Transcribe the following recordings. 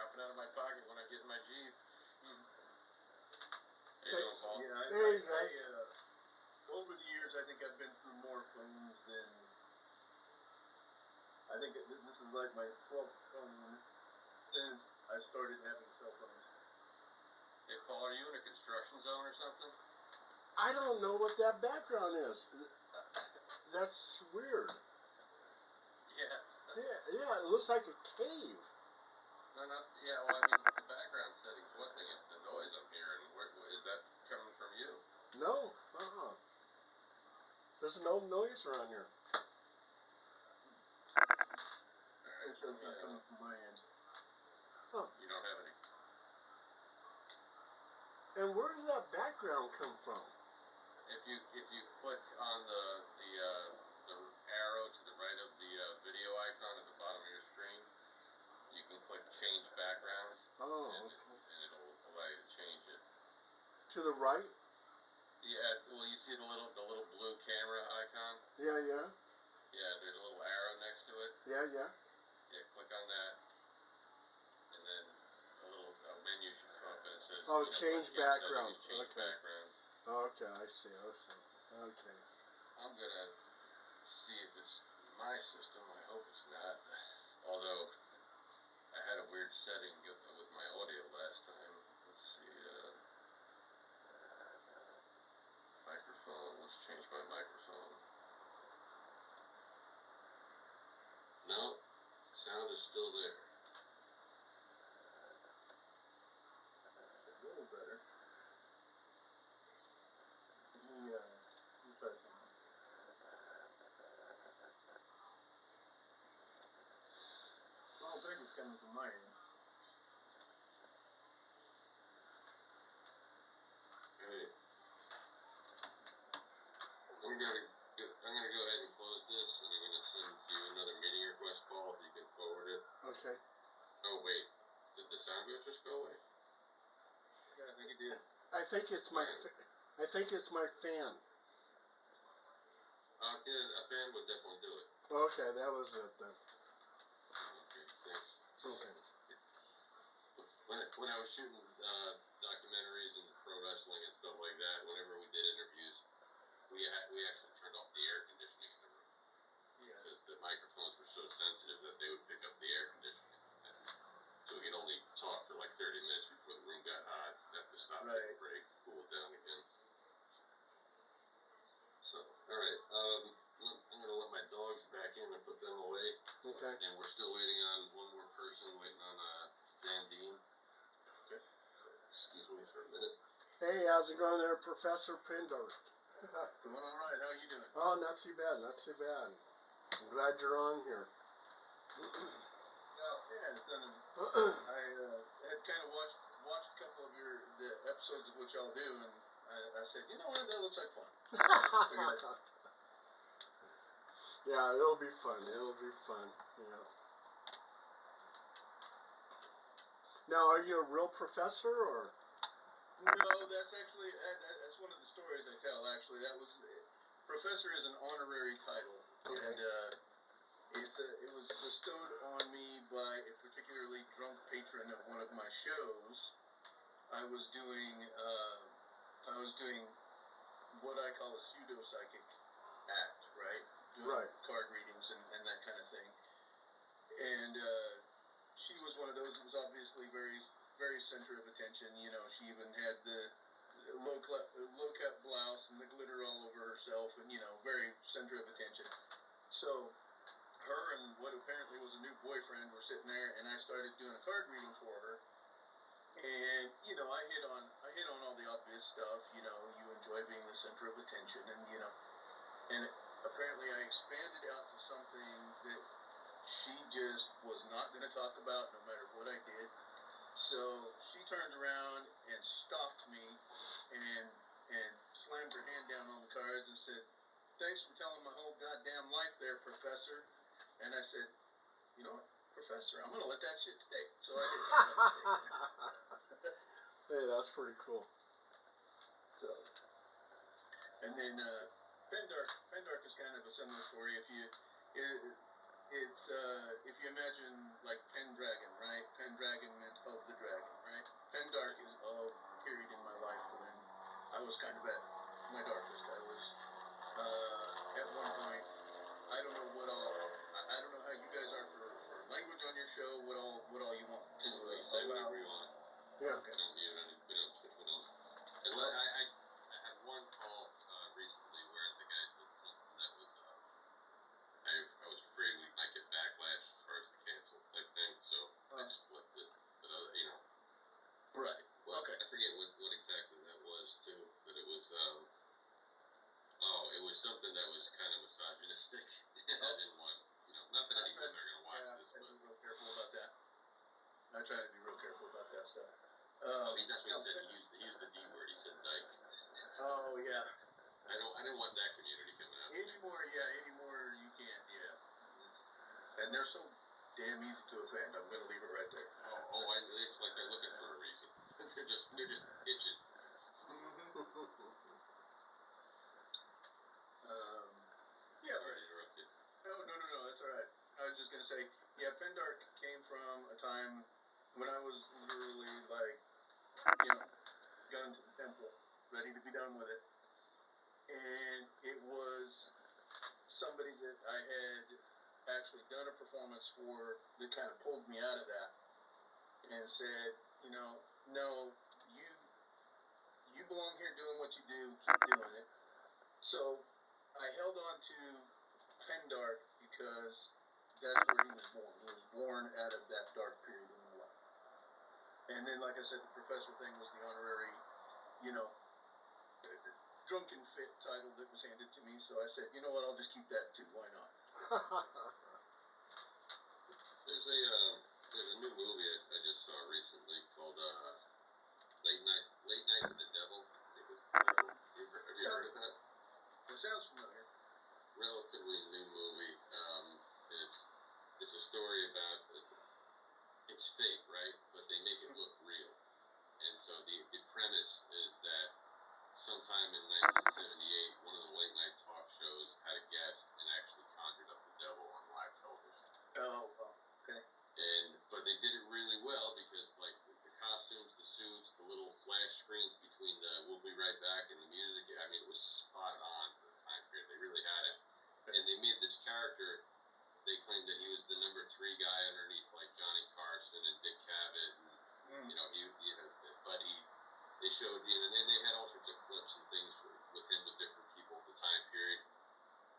dropping out of my pocket when I get in my Jeep. Hey, Hey, doing, Paul? Yeah, hey guys. Over the years, I think I've been through more phones than. I think this is like my 12th phone since I started having cell phones. Hey, Paul, are you in a construction zone or something? I don't know what that background is. That's weird. Yeah. Yeah, it looks like a cave. No, yeah, well, I mean, the background setting's one thing, it's the noise I'm hearing. Is that coming from you? No, There's no noise around here. Alright, It's not coming from my end. Huh. You don't have any. And where does that background come from? If you click on the arrow to the right of the video icon at the bottom of your screen, you can click change background. Oh, and, okay. and it'll allow you to change it. To the right? Yeah, well, you see the little blue camera icon? Yeah. Yeah, there's a little arrow next to it. Yeah. Yeah, click on that, and then a menu should come up and it says, Oh, change background. Change background. Okay, I see. Okay. I'm gonna see if it's my system. I hope it's not. Although I had a weird setting with my audio last time. Let's see. Microphone. Let's change my microphone. No, the sound is still there. A little better. Let me try something. I don't think it's coming from my end. Alright. I'm gonna go ahead and close this, and I'm gonna send you another meeting request, Paul, if you can forward it. Okay. Oh wait, did the sound just go away? Yeah, I think it did. I think it's my fan. Yeah, a fan would definitely do it. Okay, that was it then. Okay, thanks. Okay. When I was shooting documentaries and pro wrestling and stuff like that, whenever we did interviews, we actually turned off the air conditioning in the room. Yeah. Because the microphones were so sensitive that they would pick up the air conditioning. So we could only talk for like 30 minutes before the room got hot. Have to stop, take a break, cool it down again. So, alright, I'm going to let my dogs back in and put them away. Okay. And we're still waiting on one more person, waiting on Zandine. Okay. So, excuse me for a minute. Hey, how's it going there, Professor Pendark? Doing alright, how are you doing? Oh, not too bad. I'm glad you're on here. Yeah, it's done. I had kind of watched a couple of the episodes of what y'all do, and I said, you know what, that looks like fun. Yeah, it'll be fun. Yeah. Now, are you a real professor or? No, that's actually that's one of the stories I tell. Actually, professor is an honorary title, okay. And it was bestowed on me by a particularly drunk patron of one of my shows. I was doing what I call a pseudo psychic act, right? Doing card readings and that kind of thing. And she was one of those that was obviously very, very center of attention. You know, she even had the low cut blouse and the glitter all over herself, and very center of attention. So her and what apparently was a new boyfriend were sitting there, and I started doing a card reading for her. And I hit on all the obvious stuff. You enjoy being the center of attention, and apparently I expanded out to something that she just was not going to talk about, no matter what I did. So she turned around and stopped me, and slammed her hand down on the cards and said, "Thanks for telling my whole goddamn life there, Professor." And I said, "You know what, Professor, I'm going to let that shit stay." So I did. Hey, that's pretty cool. So, and then Pendark is kind of a similar story. it's if you imagine like Pendragon, right? Pendragon meant of the dragon, right? Pendark is of the period in my life when I was kind of at my darkest. I was at one point. I don't know what all. I don't know how you guys are for language on your show. What all you want to say allow. whatever you want. Yeah. Okay. We don't put else. And I had one call recently where the guy said something that was I was afraid we might get backlash as far as the cancel type thing, so I just flipped it. But Right. Well, Okay. I forget what exactly that was too, but it was it was something that was kind of misogynistic. I didn't want not that any women are gonna watch this, but be real careful about that. I try to be real careful about that stuff. That's what he said. He used the D word. He said dyke. Oh yeah. I didn't want that community coming out. Anymore you can't. Yeah. And they're so damn easy to offend. I'm gonna leave it right there. It's like they're looking for a reason. they're just itching. Yeah. Sorry to interrupt you. No, that's alright. I was just gonna say, yeah, Pendark came from a time when I was literally like, gun to the temple, ready to be done with it. And it was somebody that I had actually done a performance for that kind of pulled me out of that and said, no, you belong here doing what you do, keep doing it. So I held on to Pendark because that's where he was born. He was born out of that dark period in my life. And then, like I said, the professor thing was the honorary, drunken fit title that was handed to me. So I said, you know what, I'll just keep that too. Why not? There's a new movie I just saw recently called Late Night with the Devil. I think it was the title. Have you heard of that? It sounds familiar. Relatively new movie. It's a story about it's fake, right? But they make it look real. And so the premise is that sometime in 1978, one of the late night talk shows had a guest and actually conjured up the devil on live television. Oh, okay. But they did it really well because like the costumes, the suits, the little flash screens between the "We'll Be Right Back" and the music. I mean, it was spot on for the time period. They really had it, and they made this character. They claimed that he was the number 3 guy underneath like Johnny Carson and Dick Cavett, and but they showed and then they had all sorts of clips and things with him with different people at the time period.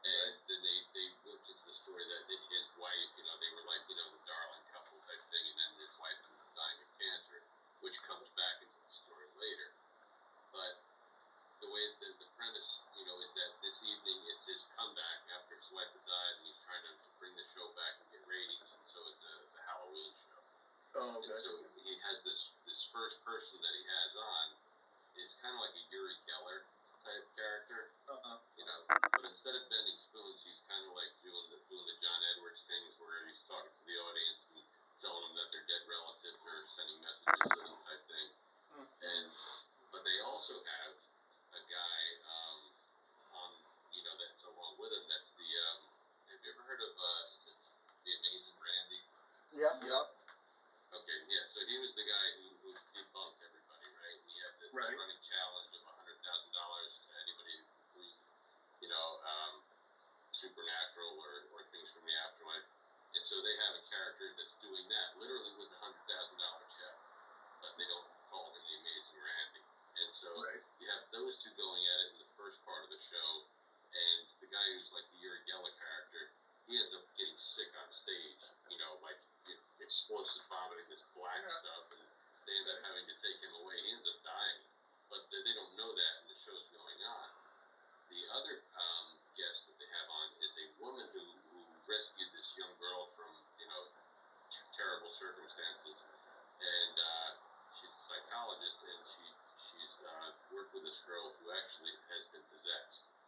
And then they looked into the story that his wife, they were like, the darling couple type thing, and then his wife ended up dying of cancer, which comes back into the story later. But the way the premise, is that this evening it's his comeback after his wife had died, and he's trying to bring the show back and get ratings, and so it's a Halloween show. Oh, okay. And so he has this first person that he has on is kind of like a Uri Geller type character. But instead of bending spoons, he's kind of like doing the John Edwards things where he's talking to the audience and telling them that their dead relatives are sending messages to them type thing. But they also have a guy on that's along with him. That's the have you ever heard of the Amazing Randy? Yep. Okay, yeah. So he was the guy who debunked everybody, right? And he had the running challenge of $100,000 to anybody who can prove, supernatural or things from the afterlife. And so they have a character that's doing that, literally with the $100,000 check, but they don't call him the Amazing Randy. And so you have those two going at it in the first part of the show, and the guy who's like the Uri Geller character, he ends up getting sick on stage, explosive vomiting, this black stuff, and they end up having to take him away. He ends up dying, but they don't know that, and the show's going on. The other guest that they have on is a woman who rescued this young girl from, terrible circumstances, and she's a psychologist, and she's worked with this girl who actually has been possessed.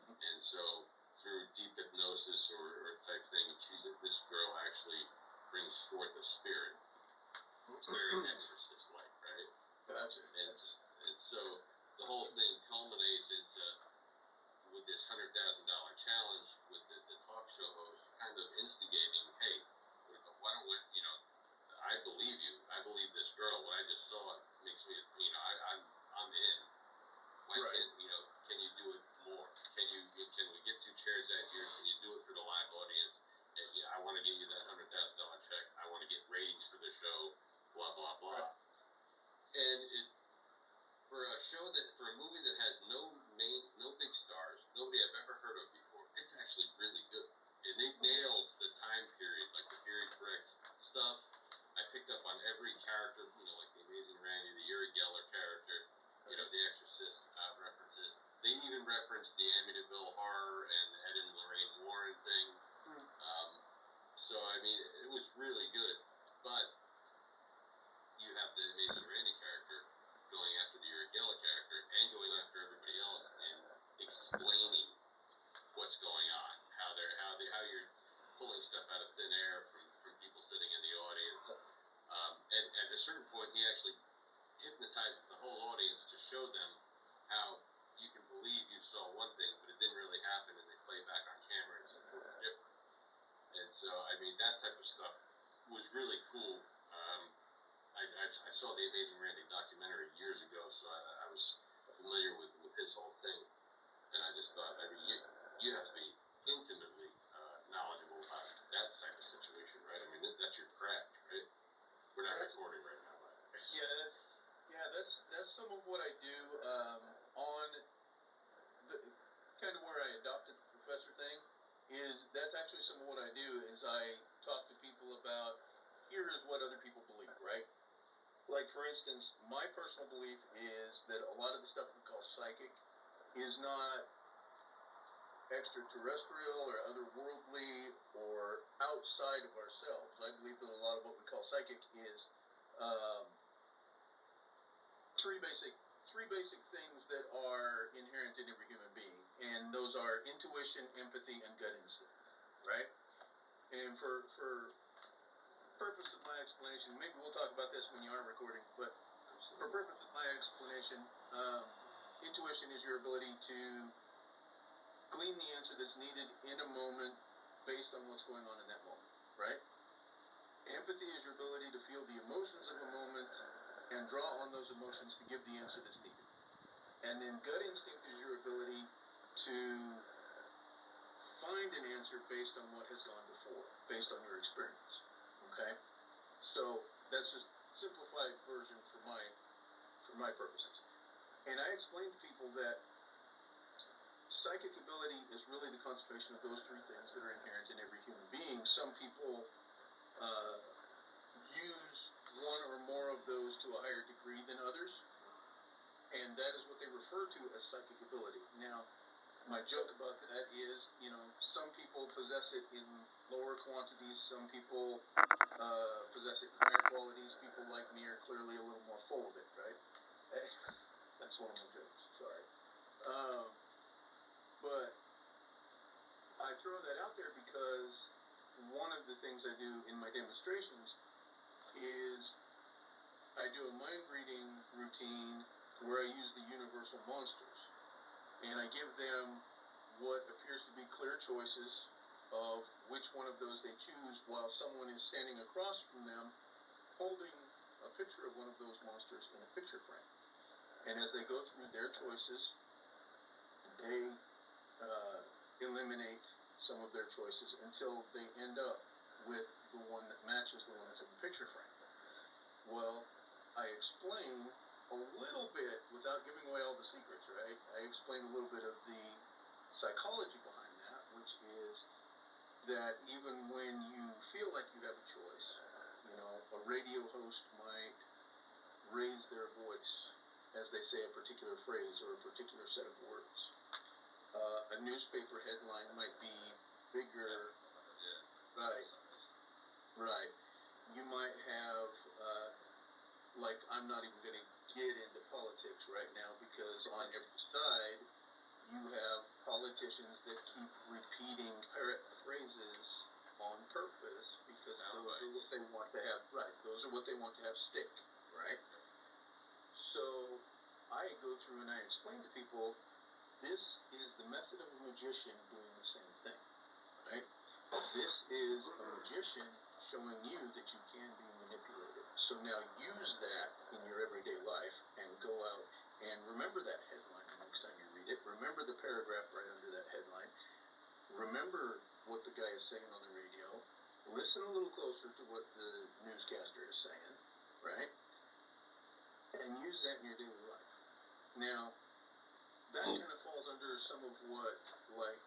And so through deep hypnosis or type thing, this girl actually brings forth a spirit. It's very exorcist-like, right? Gotcha. And so the whole thing culminates into with this $100,000 challenge with the talk show host kind of instigating, hey, why don't we, I believe you. I believe this girl. What I just saw makes me, I'm in. Why can't, can you do it more? Can we get 2 chairs out here? Can you do it for the live audience? And I want to get you that $100,000 check. I want to get ratings for the show. Blah blah blah. Right. And for a movie that has no big stars, nobody I've ever heard of before, it's actually really good. And they nailed the time period, like the period correct stuff. I picked up on every character, like the Amazing Randy, the Uri Geller character, the Exorcist references. They even referenced the Amityville Horror and the Ed and Lorraine Warren thing. So, I mean, it was really good. But you have the Amazing Randy character going after the Uri Geller character and going after everybody else and explaining what's going on, how you're pulling stuff out of thin air from people sitting in the audience. And at a certain point, he actually hypnotizes the whole audience to show them how you can believe you saw one thing, but it didn't really happen, and they play back on camera and it's completely different. And so, I mean, that type of stuff was really cool. I saw the Amazing Randy documentary years ago, so I was familiar with his whole thing. And I just thought, I mean, you have to be intimately knowledgeable about that type of situation, right? I mean, that's your craft, right? We're not recording right now, by the way. Yeah, that's some of what I do on the kind of where I adopted the professor thing. That's actually some of what I do is I talk to people about here is what other people believe, right? Like, for instance, my personal belief is that a lot of the stuff we call psychic is not extraterrestrial or otherworldly or outside of ourselves. I believe that a lot of what we call psychic is three basic things that are inherent in every human being, and those are intuition, empathy, and gut instinct, right? And for purpose of my explanation, maybe we'll talk about this when you are recording, but for purpose of my explanation, intuition is your ability to glean the answer that's needed in a moment based on what's going on in that moment, right? Empathy is your ability to feel the emotions of a moment and draw on those emotions to give the answer that's needed. And then gut instinct is your ability to find an answer based on what has gone before, based on your experience. Okay? So that's just simplified version for my purposes. And I explain to people that psychic ability is really the concentration of those 3 things that are inherent in every human being. Some people use one or more of those to a higher degree than others, and that is what they refer to as psychic ability. Now, my joke about that is, some people possess it in lower quantities, some people possess it in higher qualities. People like me are clearly a little more full of it, right? That's one of my jokes, sorry. But I throw that out there because one of the things I do in my demonstrations is I do a mind reading routine where I use the universal monsters. And I give them what appears to be clear choices of which one of those they choose while someone is standing across from them holding a picture of one of those monsters in a picture frame. And as they go through their choices, they eliminate some of their choices until they end up with the one that matches the one that's in the picture frame. Well, I explain a little bit, without giving away all the secrets, right? I explain a little bit of the psychology behind that, which is that even when you feel like you have a choice, a radio host might raise their voice as they say a particular phrase or a particular set of words. A newspaper headline might be bigger. Right. You might have, I'm not even going to get into politics right now because on every side you have politicians that keep repeating parrot phrases on purpose because those are what they want to have. Right. Those are what they want to have stick. Right. So I go through and I explain to people this is the method of a magician doing the same thing, right? This is a magician showing you that you can be manipulated. So now use that in your everyday life and go out and remember that headline the next time you read it. Remember the paragraph right under that headline. Remember what the guy is saying on the radio. Listen a little closer to what the newscaster is saying, right? And use that in your daily life. Now, that kind of falls under some of what, like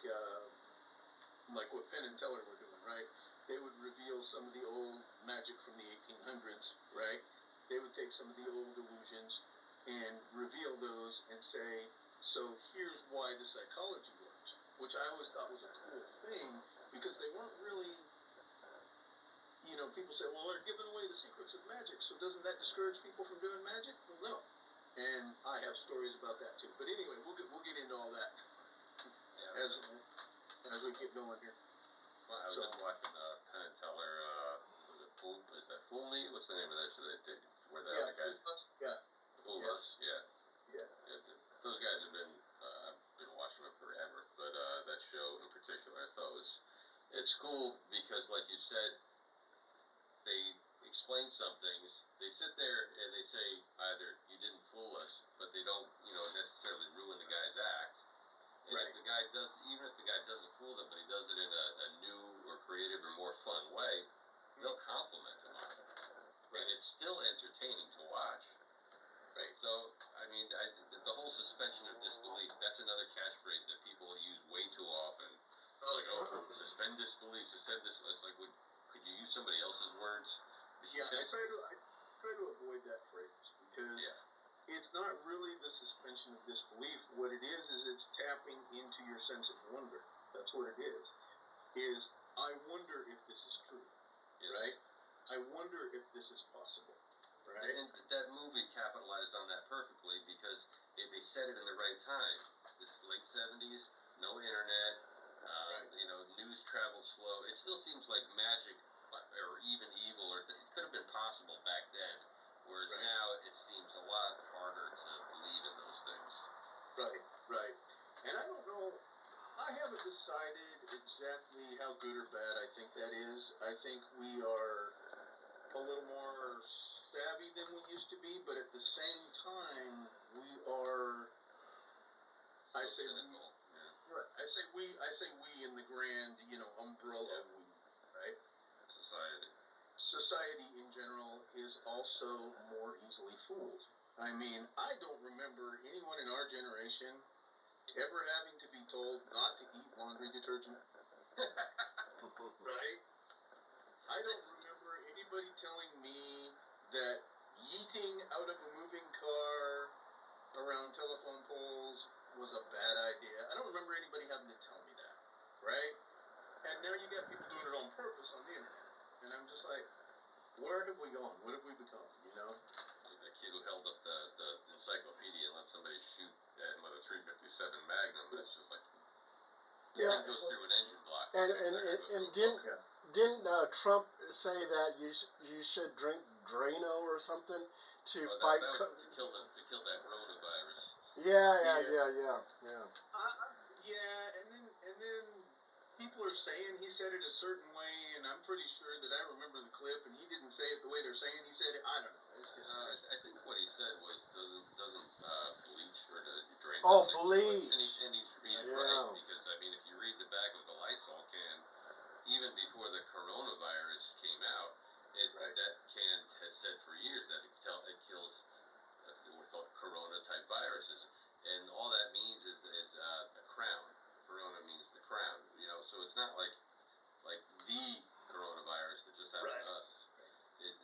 what Penn and Teller were doing, right? They would reveal some of the old magic from the 1800s, right? They would take some of the old illusions and reveal those and say, so here's why the psychology works, which I always thought was a cool thing, because they weren't really, people say, well, they're giving away the secrets of magic, so doesn't that discourage people from doing magic? Well, no. And I have stories about that too. But anyway, we'll get into all that as we get going here. Well, I was just watching Penn and Teller. Is that Fool Me? What's the name of that show they did? Where the other guys? Fool Us. Yeah. Those guys have been. I've been watching them forever, but that show in particular, I thought it's cool because, like you said, they explain some things. They sit there and they say either you didn't fool us, but they don't, necessarily ruin the guy's act. And Right. if the guy even if the guy doesn't fool them, but he does it in a new or creative or more fun way, they'll compliment him on it. And it's still entertaining to watch. Right. So, I mean, the whole suspension of disbelief, that's another catchphrase that people use way too often. It's like, suspend disbelief, suspend disbelief. It's like, could you use somebody else's words? Yeah, I try to avoid that phrase because it's not really the suspension of disbelief. What it is it's tapping into your sense of wonder. That's what it is. Is I wonder if this is true, right? I wonder if this is possible, right? And that movie capitalized on that perfectly because they said it in the right time. This late 70s, no internet, news traveled slow. It still seems like magic or even evil it could have been possible back then, whereas now it seems a lot harder to believe in those things. Right. And I don't know, I haven't decided exactly how good or bad I think that is. I think we are a little more savvy than we used to be, but at the same time, we are. So cynical. Right. I say we in the grand, umbrella we, right? Society in general is also more easily fooled. I mean, I don't remember anyone in our generation ever having to be told not to eat laundry detergent. Right? I don't remember anybody telling me that yeeting out of a moving car around telephone poles was a bad idea. I don't remember anybody having to tell me that, right? And now you got people doing it on purpose on the internet. And I'm just like, where have we gone? What have we become, Like that kid who held up the encyclopedia and let somebody shoot at him with a .357 Magnum, but it's just like, it goes through an engine block. And didn't Trump say that you should drink Drano or something to fight? That was to kill that coronavirus. Yeah. And then people are saying he said it a certain way, and I'm pretty sure that I remember the clip, and he didn't say it the way they're saying he said it. I don't know. It's just. I think what he said was doesn't bleach or drain. Oh, bleach. And he's right, because I mean, if you read the back of the Lysol can, even before the coronavirus came out, that can has said for years that it kills what's called corona-type viruses, and all that means is a crown. Corona means the crown, so it's not like the coronavirus that just happened to us. It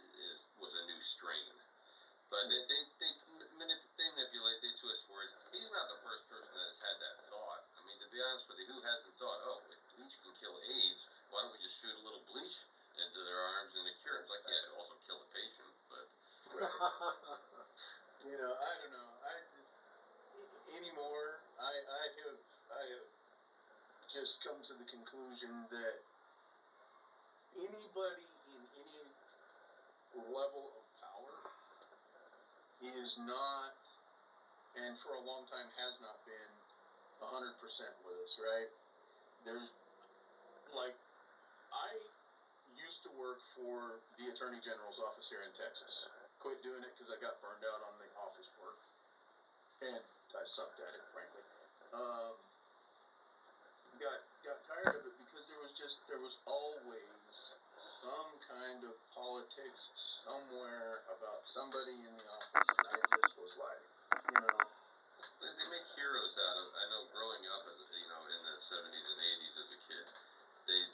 was a new strain, but they manipulate, they twist words. He's not the first person that has had that thought. I mean, to be honest with you, who hasn't thought, if bleach can kill AIDS, why don't we just shoot a little bleach into their arms and a cure? It's like, it also kill the patient, but. I don't know. Anymore, I have just come to the conclusion that anybody in any level of power is not, and for a long time has not been, 100% with us, right? There's, like, I used to work for the Attorney General's office here in Texas. Quit doing it because I got burned out on the office work, and I sucked at it, frankly. Got tired of it because there was always some kind of politics somewhere about somebody in the office, and I just was like, you know. They make heroes out of. I know growing up as in the 70s and 80s as a kid, they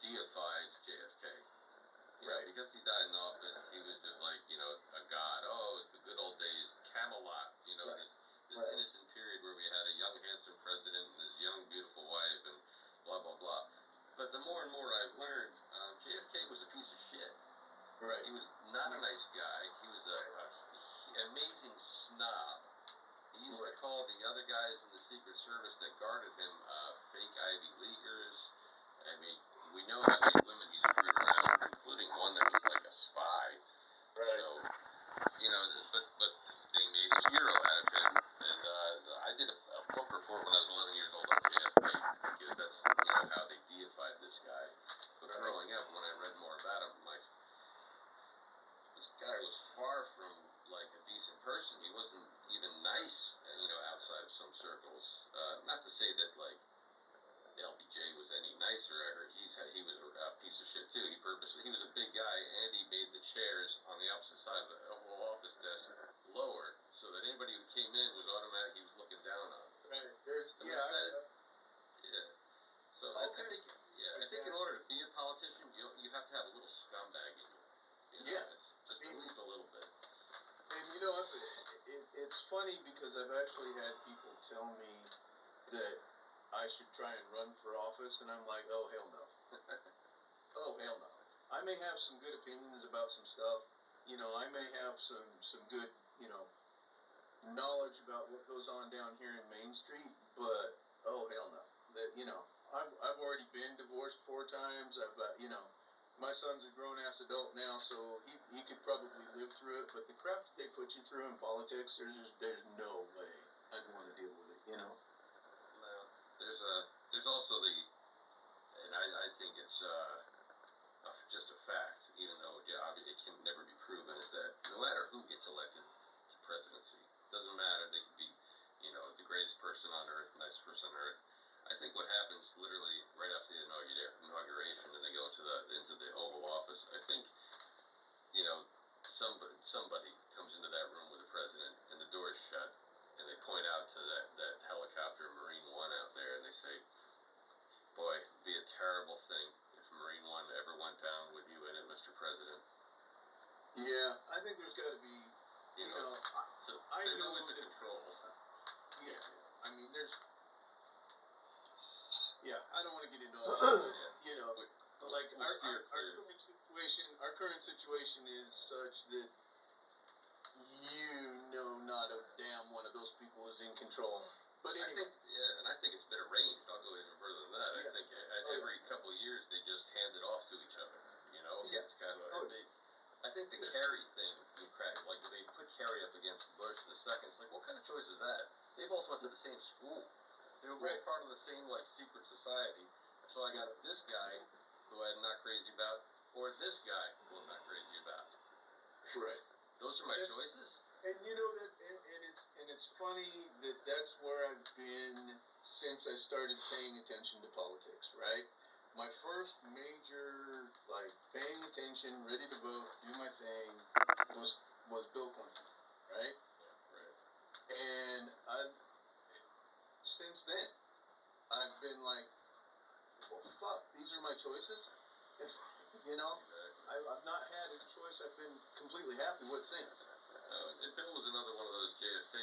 deified JFK. Right. Because he died in office, he was just like a god. Oh, the good old days, Camelot. Right. This innocent period where we had a young, handsome president and his young, beautiful wife, and blah blah blah. But the more and more I've learned, JFK was a piece of shit. Right. He was not a nice guy. He was a amazing snob. He used to call the other guys in the Secret Service that guarded him fake Ivy Leaguers. I mean, we know how many women he screwed around, including one that was like a spy. Right. So, but they made a hero out of him. And I did a book report when I was 11 years old on JFK, because that's how they deified this guy. But growing up, when I read more about him, I'm like, this guy was far from like a decent person. He wasn't even nice, outside of some circles. Not to say that like LBJ was any nicer. I heard he was a piece of shit too. He was a big guy, and he made the chairs on the opposite side of the Oval Office desk lower, so that anybody who came in was automatically he was looking down on. Right. So I think in order to be a politician, you have to have a little scumbag in you. It's just at least a little bit. And it's funny because I've actually had people tell me that I should try and run for office, and I'm like, oh hell no. Oh hell no. I may have some good opinions about some stuff. I may have some good, knowledge about what goes on down here in Main Street, but oh hell no. I've already been divorced 4 times. I've got, my son's a grown-ass adult now, so he could probably live through it, but the crap that they put you through in politics, there's no way I'd want to deal with it, Well, there's also and I think it's just a fact, even though it can never be proven, is that no matter who gets elected to presidency, doesn't matter, they could be, the greatest person on earth, nicest person on earth. I think what happens literally right after the inauguration and they go into the Oval Office, I think, somebody comes into that room with the president and the door is shut and they point out to that helicopter Marine One out there and they say, boy, it'd be a terrible thing if Marine One ever went down with you in it, Mr. President. Yeah, I think there's got to be, so there's always the control. Yeah, I mean, I don't want to get into all that, like our current situation is such that not a damn one of those people is in control. But anyway. I think it's been arranged. I'll go even further than that. I think every couple of years they just hand it off to each other. It's kind of. I think the Kerry thing, like they put Kerry up against Bush the second. It's like, what kind of choice is that? They both went to the same school. They were both part of the same secret society. So I got this guy who I'm not crazy about, or this guy who I'm not crazy about. Right. Those are my choices. And it's funny that that's where I've been since I started paying attention to politics, right? My first major, paying attention, ready to vote, do my thing, was Bill Clinton, right? Yeah, right. And since then, I've been like, well, fuck, these are my choices? Exactly. I've not had a choice I've been completely happy with since. And Bill was another one of those JFK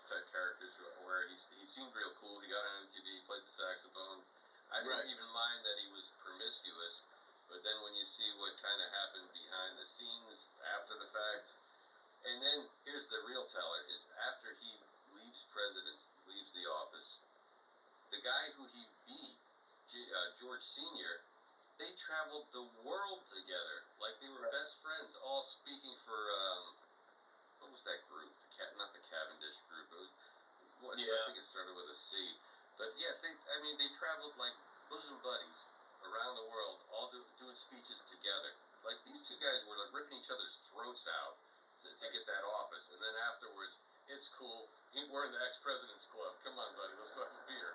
type characters where he seemed real cool. He got on MTV, played the saxophone. I didn't even mind that he was promiscuous, but then when you see what kind of happened behind the scenes after the fact, and then here's the real teller, is after he leaves the office, the guy who he beat, George Sr., they traveled the world together. Like they were best friends, all speaking for, what was that group? Not the Cavendish group. It was Well, Yeah. I think it started with a C. But yeah, they traveled like bosom buddies around the world, all doing speeches together. Like these two guys were like ripping each other's throats out to get that office, and then afterwards, it's cool. We're in the ex-president's club. Come on, buddy, let's go have a beer.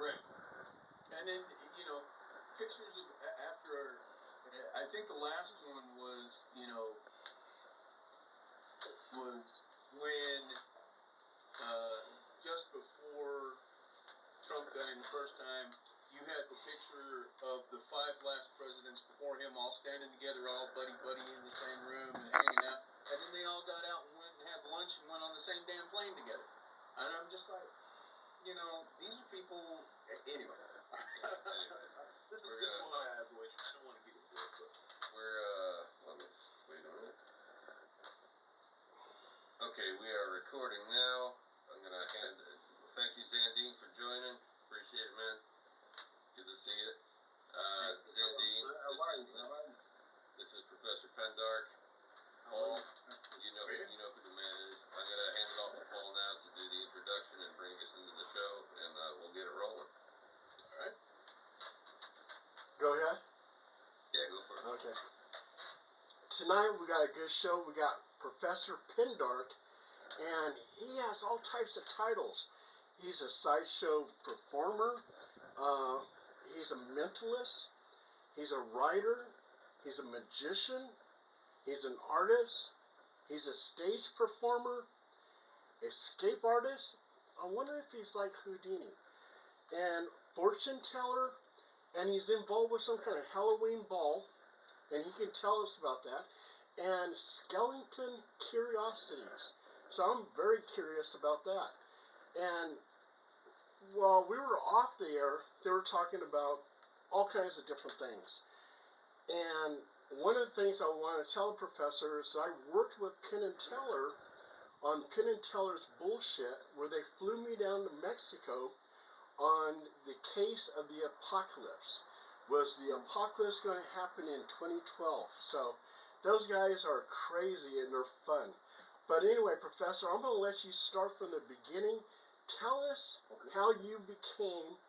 Right. And then, pictures of after. I think the last one was, was when just before Trump got in the first time, you had the picture of the 5 last presidents before him all standing together, all buddy in the same room and hanging out. And then they all got out and went and had lunch and went on the same damn plane together. And I'm just like, these are people. Anyway. Anyways, This is why I avoid it. I don't want to get into it, but let me wait a minute. Okay, we are recording now. I'm gonna thank you, Zandine, for joining. Appreciate it, man. Good to see you. Zandine, this is Professor Pendark. Paul, you know who the man is. I'm gonna hand it off to Paul now to do the introduction and bring us into the show, and we'll get it rolling. all right. Go ahead. Yeah, go for it. Okay. Tonight we got a good show. We got Professor Pendark, and he has all types of titles. He's a sideshow performer. He's a mentalist. He's a writer. He's a magician. He's an artist. He's a stage performer. Escape artist. I wonder if he's like Houdini. And fortune teller. And he's involved with some kind of Halloween ball. And he can tell us about that. And Skellington Curiosities. So I'm very curious about that. And while we were off the air, they were talking about all kinds of different things. And one of the things I want to tell the professor is I worked with Penn and Teller on Penn and Teller's bullshit, where they flew me down to Mexico on the case of the apocalypse. Was the apocalypse going to happen in 2012? So those guys are crazy and they're fun. But anyway, Professor, I'm going to let you start from the beginning. Tell us how you became